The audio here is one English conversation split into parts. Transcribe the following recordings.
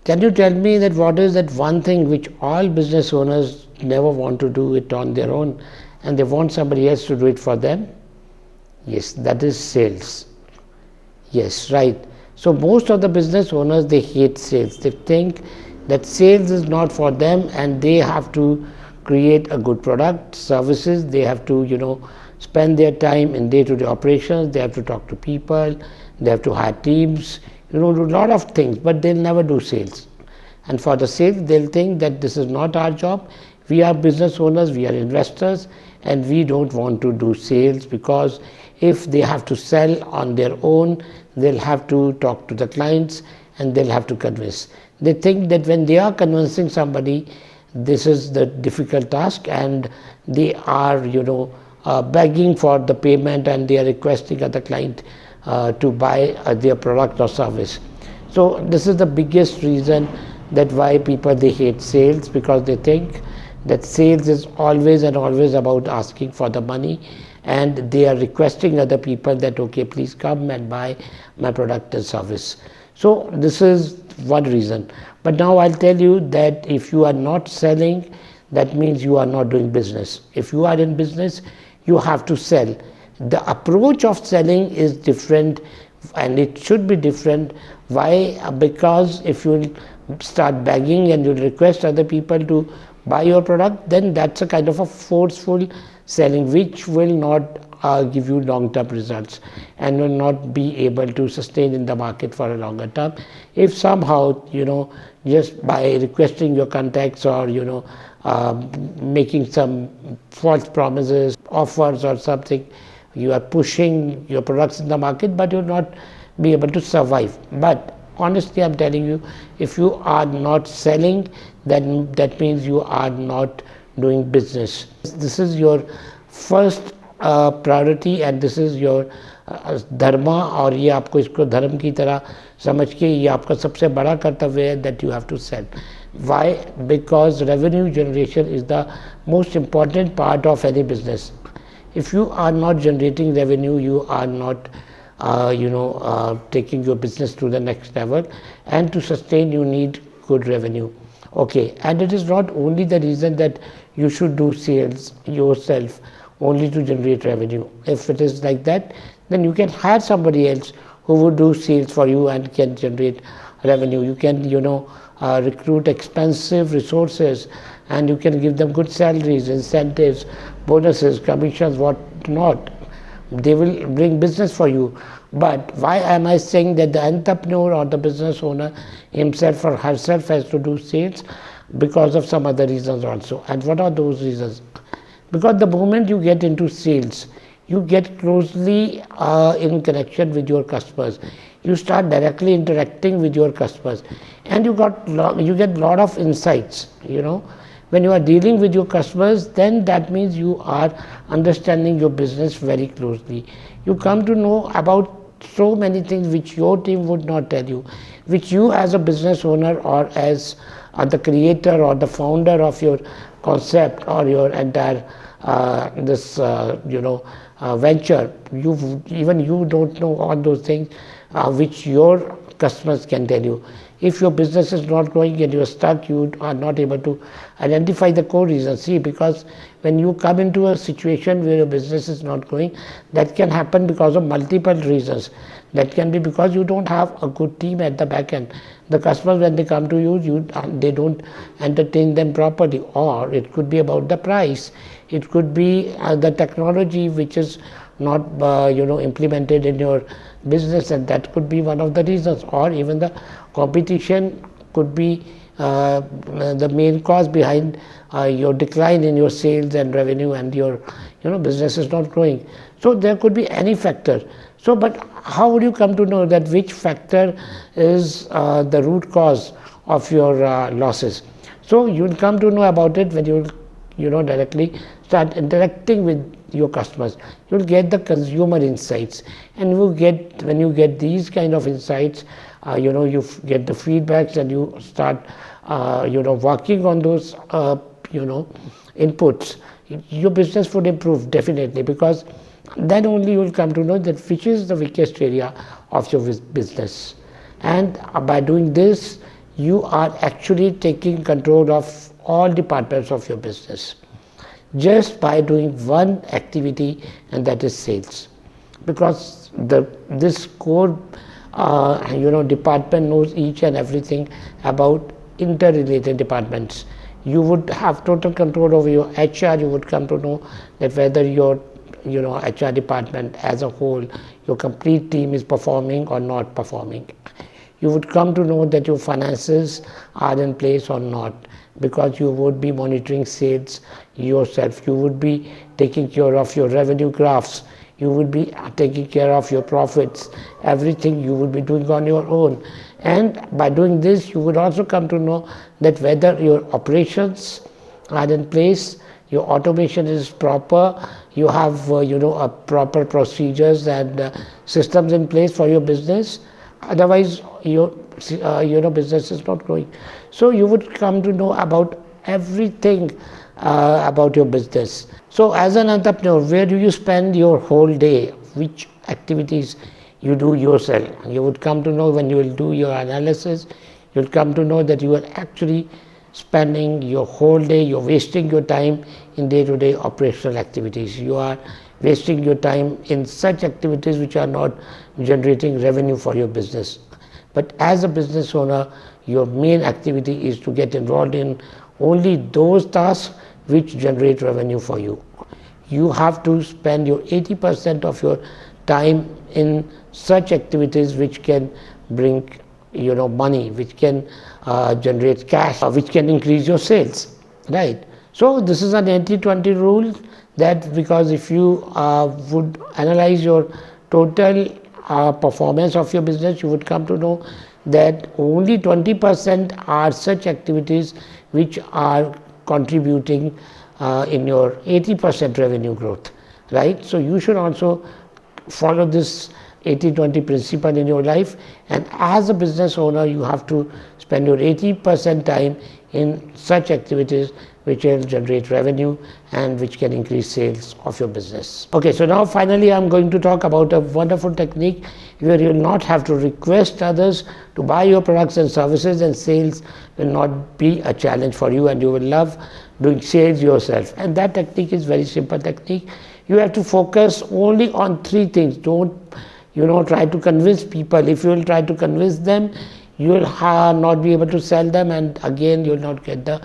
Can you tell me that what is that one thing which all business owners never want to do it on their own and they want somebody else to do it for them? Yes, that is sales. Yes, right. So most of the business owners, they hate sales. They think that sales is not for them and they have to create a good product, services. They have to, spend their time in day-to-day operations. They have to talk to people. They have to hire teams, do a lot of things, but they'll never do sales. And for the sales, they'll think that this is not our job. We are business owners, we are investors, and we don't want to do sales, because if they have to sell on their own, they'll have to talk to the clients and they'll have to convince. They think that when they are convincing somebody, this is the difficult task, and they are, begging for the payment, and they are requesting of the client to buy their product or service. So this is the biggest reason that why people, they hate sales, because they think that sales is always and always about asking for the money, and they are requesting other people that, okay, please come and buy my product and service. So this is one reason. But now I'll tell you that if you are not selling, that means you are not doing business. If you are in business, you have to sell. The approach of selling is different, and it should be different. Why? Because if you start begging and you request other people to buy your product, then that's a kind of a forceful selling, which will not give you long-term results and will not be able to sustain in the market for a longer term. If somehow, just by requesting your contacts, or making some false promises, offers or something, you are pushing your products in the market, but you'll not be able to survive. But honestly, I'm telling you, if you are not selling, then that means you are not doing business. This is your first priority, and this is your dharma, और ये आपको इसको धर्म की तरह समझ के ये आपका सबसे बड़ा कर्तव्य है, that you have to sell. Why? Because revenue generation is the most important part of any business. If you are not generating revenue, you are not taking your business to the next level, and to sustain you need good revenue. Okay, and it is not only the reason that you should do sales yourself only to generate revenue. If it is like that, then you can hire somebody else who would do sales for you and can generate revenue. You can recruit expensive resources, and you can give them good salaries, incentives, bonuses, commissions, what not. They will bring business for you. But why am I saying that the entrepreneur or the business owner himself or herself has to do sales? Because of some other reasons also. And what are those reasons? Because the moment you get into sales, you get closely in connection with your customers. You start directly interacting with your customers, and you get a lot of insights. When you are dealing with your customers, then that means you are understanding your business very closely. You come to know about so many things which your team would not tell you, which you as a business owner, or as the creator or the founder of your concept or your entire venture, even you don't know all those things which your customers can tell you. If your business is not growing and you are stuck, you are not able to identify the core reason. See, because when you come into a situation where your business is not growing, that can happen because of multiple reasons. That can be because you don't have a good team at the back end. The customers, when they come to you, they don't entertain them properly. Or it could be about the price. It could be the technology which is not implemented in your business, and that could be one of the reasons. Or even the competition could be the main cause behind your decline in your sales and revenue, and your business is not growing. So there could be any factor. So, but how would you come to know that which factor is the root cause of your losses? So you will come to know about it when you directly start interacting with your customers. You will get the consumer insights, and when you get these kind of insights, you get the feedbacks, and you start working on those inputs. Your business would improve definitely, because then only you will come to know that which is the weakest area of your business. And by doing this, you are actually taking control of all departments of your business just by doing one activity, and that is sales. Because this core department knows each and everything about interrelated departments. You would have total control over your HR. You would come to know that whether your HR department as a whole, your complete team is performing or not performing. You would come to know that your finances are in place or not, because you would be monitoring sales yourself. You would be taking care of your revenue graphs. You would be taking care of your profits. Everything you would be doing on your own. And by doing this, you would also come to know that whether your operations are in place, your automation is proper, you have a proper procedures and systems in place for your business. Otherwise, your business is not growing. So you would come to know about everything about your business. So as an entrepreneur, where do you spend your whole day? Which activities you do yourself? You would come to know when you will do your analysis, you'll come to know that you are actually spending your whole day, you're wasting your time in day-to-day operational activities. You are wasting your time in such activities which are not generating revenue for your business. But as a business owner, your main activity is to get involved in only those tasks which generate revenue for you. You have to spend your 80% of your time in such activities which can bring money, which can generate cash, which can increase your sales, right? So this is an 80-20 rule, that because if you would analyze your total performance of your business, you would come to know that only 20% are such activities which are contributing in your 80% revenue growth, right? So you should also follow this 80-20 principle in your life, and as a business owner, you have to spend your 80% time in such activities which will generate revenue and which can increase sales of your business. Okay, so now finally I'm going to talk about a wonderful technique where you will not have to request others to buy your products and services, and sales will not be a challenge for you, and you will love doing sales yourself. And that technique is very simple technique. You have to focus only on three things. Don't try to convince people. If you will try to convince them, you will not be able to sell them, and again you will not get the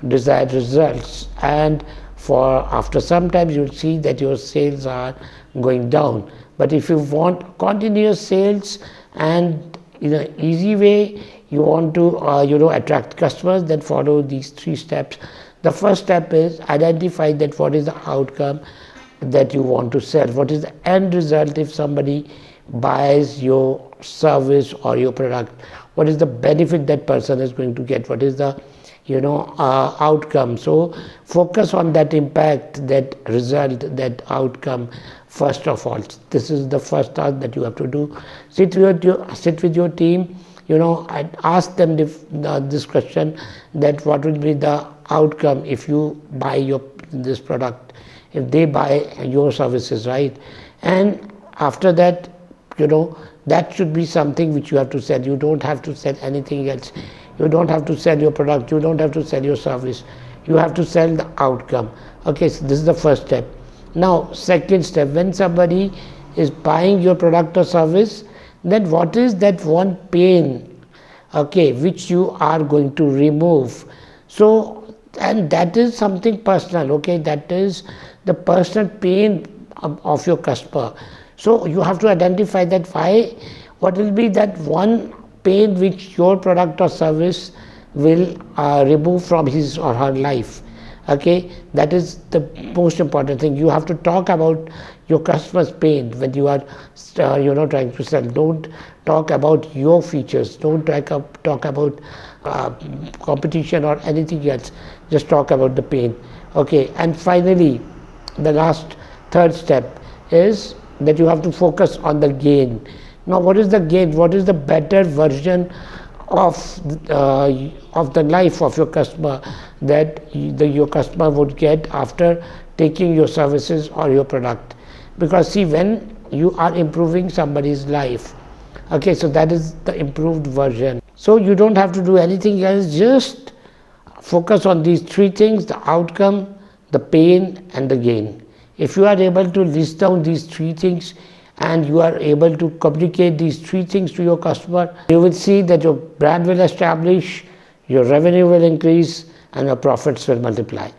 desired results. And after some time you will see that your sales are going down. But if you want continuous sales and in an easy way, you want to attract customers, then follow these three steps. The first step is identify that what is the outcome that you want to sell. What is the end result if somebody buys your service or your product? What is the benefit that person is going to get? What is the outcome? So focus on that impact, that result, that outcome first of all. This is the first task that you have to do. Sit with your team, and ask them this question, that what will be the outcome if you buy this product, if they buy your services, right? And after that, that should be something which you have to sell. You don't have to sell anything else. You don't have to sell your product. You don't have to sell your service. You have to sell the outcome. Okay, so this is the first step. Now, second step, when somebody is buying your product or service, then what is that one pain, okay, which you are going to remove? So, and that is something personal, okay, that is the personal pain of your customer. So you have to identify that what will be that one pain which your product or service will remove from his or her life. Okay, that is the most important thing. You have to talk about your customer's pain when you are trying to sell. Don't talk about your features. Don't talk about competition or anything else. Just talk about the pain. Okay, and finally, the third step is that you have to focus on the gain. Now, what is the gain? What is the better version of the life of your customer that your customer would get after taking your services or your product? Because see, when you are improving somebody's life, okay, so that is the improved version. So you don't have to do anything else, just focus on these three things: the outcome, the pain and the gain. If you are able to list down these three things and you are able to communicate these three things to your customer, you will see that your brand will establish, your revenue will increase and your profits will multiply.